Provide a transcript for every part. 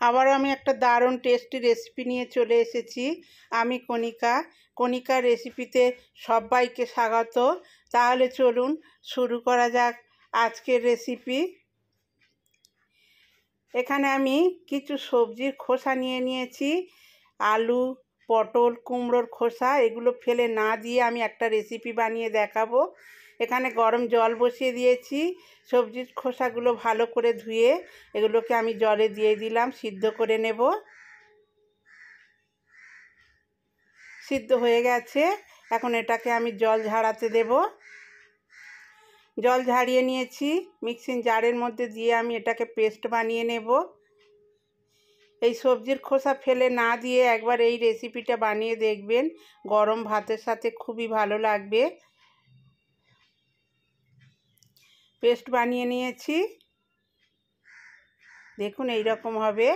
আবারও আমি একটা দারুণ টেস্টি রেসিপি নিয়ে চলে এসেছি। আমি কণিকার রেসিপিতে সবাইকে স্বাগত। তাহলে চলুন শুরু করা যাক আজকের রেসিপি। এখানে আমি কিছু সবজির খোসা নিয়ে নিয়েছি। আলু, পটল, কুমড়োর খোসা এগুলো ফেলে না দিয়ে আমি একটা রেসিপি বানিয়ে দেখাবো। এখানে গরম জল বসিয়ে দিয়েছি। সবজির খোসাগুলো ভালো করে ধুয়ে এগুলোকে আমি জলে দিয়ে দিলাম, সিদ্ধ করে নেব। সিদ্ধ হয়ে গেছে, এখন এটাকে আমি জল ঝাড়াতে দেব। জল ঝাড়িয়ে নিয়েছি, মিক্সিং জারের মধ্যে দিয়ে আমি এটাকে পেস্ট বানিয়ে নেব। এই সবজির খোসা ফেলে না দিয়ে একবার এই রেসিপিটা বানিয়ে দেখবেন, গরম ভাতের সাথে খুবই ভালো লাগবে। পেস্ট বানিয়ে নিয়েছি, দেখুন এই রকম হবে।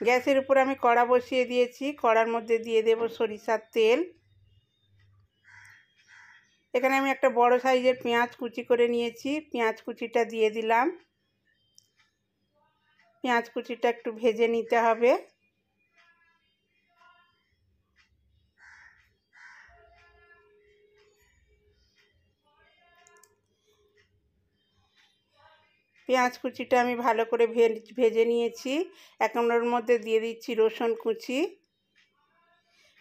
গ্যাসের উপর আমি কড়া বসিয়ে দিয়েছি, কড়ার মধ্যে দিয়ে দেব সরিষার তেল। এখানে আমি একটা বড় সাইজের পেঁয়াজ কুচি করে নিয়েছি, পেঁয়াজ কুচিটা দিয়ে দিলাম। পেঁয়াজ কুচিটা একটু ভেজে নিতে হবে। পেঁয়াজ কুচিটা আমি ভালো করে ভেজে নিয়েছি। এখন ওর মধ্যে দিয়ে দিচ্ছি রসুন কুচি।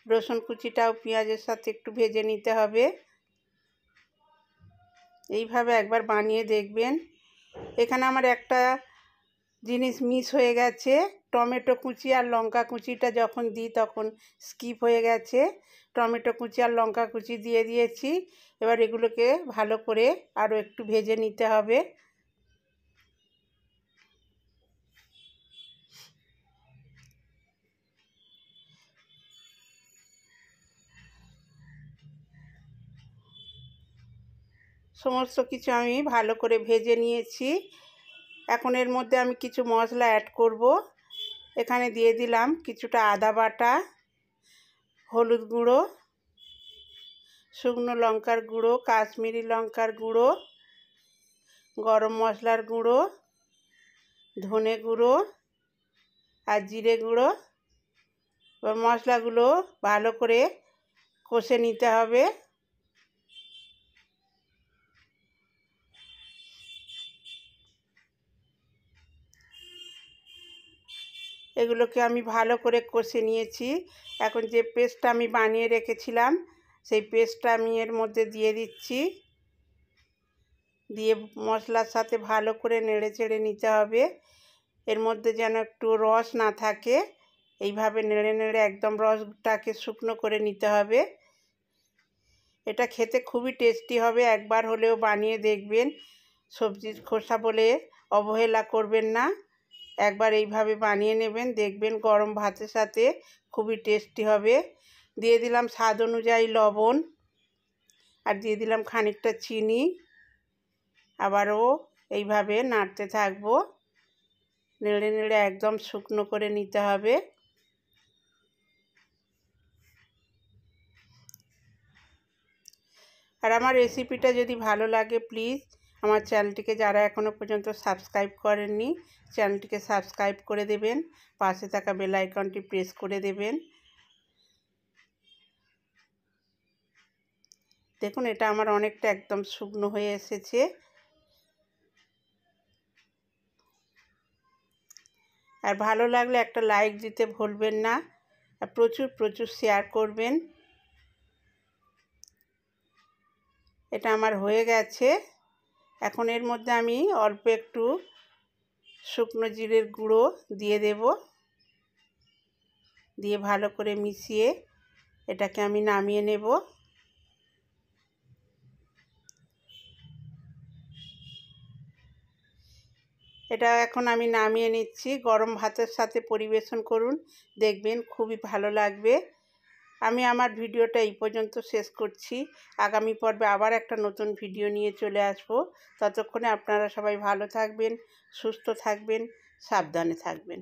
রসুন কুচিটাও পেঁয়াজের সাথে একটু ভেজে নিতে হবে। এইভাবে একবার বানিয়ে দেখবেন। এখানে আমার একটা জিনিস মিস হয়ে গেছে, টমেটো কুচি আর লঙ্কা কুচিটা যখন দিই তখন স্কিপ হয়ে গেছে। টমেটো কুচি আর লঙ্কা কুচি দিয়ে দিয়েছি। এবার এগুলোকে ভালো করে আরও একটু ভেজে নিতে হবে। সমস্ত কিছু আমি ভালো করে ভেজে নিয়েছি। এখন এর মধ্যে আমি কিছু মশলা অ্যাড করব। এখানে দিয়ে দিলাম কিছুটা আদা বাটা, হলুদ গুঁড়ো, শুকনো লঙ্কার গুঁড়ো, কাশ্মীরি লঙ্কার গুঁড়ো, গরম মশলার গুঁড়ো, ধনে গুঁড়ো আর জিরে গুঁড়ো। এবার মশলাগুলো ভালো করে কষে নিতে হবে। এগুলোকে আমি ভালো করে কষে নিয়েছি। এখন যে পেস্টটা আমি বানিয়ে রেখেছিলাম সেই পেস্টটা আমি এর মধ্যে দিয়ে দিচ্ছি। দিয়ে মশলার সাথে ভালো করে নেড়ে চেড়ে নিতে হবে। এর মধ্যে যেন একটু রস না থাকে, এইভাবে নেড়ে নেড়ে একদম রসটাকে শুকনো করে নিতে হবে। এটা খেতে খুবই টেস্টি হবে, একবার হলেও বানিয়ে দেখবেন। সবজির খোসা বলে অবহেলা করবেন না, একবার এইভাবে বানিয়ে নেবেন, দেখবেন গরম ভাতের সাথে খুবই টেস্টি হবে। দিয়ে দিলাম স্বাদ অনুযায়ী লবণ, আর দিয়ে দিলাম খানিকটা চিনি। আবারও এইভাবে নাড়তে থাকবো, নেড়ে নেড়ে একদম শুকনো করে নিতে হবে। আর আমার রেসিপিটা যদি ভালো লাগে প্লিজ আমার চ্যানেলটিকে যারা এখনও পর্যন্ত সাবস্ক্রাইব করেননি চ্যানেলটিকে সাবস্ক্রাইব করে দেবেন, পাশে থাকা বেল আইকনটি প্রেস করে দেবেন। দেখুন এটা আমার অনেকটা একদম শুকনো হয়ে এসেছে। আর ভালো লাগলে একটা লাইক দিতে ভুলবেন না, আর প্রচুর প্রচুর শেয়ার করবেন। এটা আমার হয়ে গেছে। এখন এর মধ্যে আমি অল্প একটু শুকনো জিরের গুঁড়ো দিয়ে দেব। দিয়ে ভালো করে মিশিয়ে এটাকে আমি নামিয়ে নেব। এটা এখন আমি নামিয়ে নিচ্ছি। গরম ভাতের সাথে পরিবেশন করুন, দেখবেন খুবই ভালো লাগবে। আমি আমার ভিডিওটা এই পর্যন্ত শেষ করছি। আগামী পর্বে আবার একটা নতুন ভিডিও নিয়ে চলে আসব। ততক্ষণে আপনারা সবাই ভালো থাকবেন, সুস্থ থাকবেন, সাবধানে থাকবেন।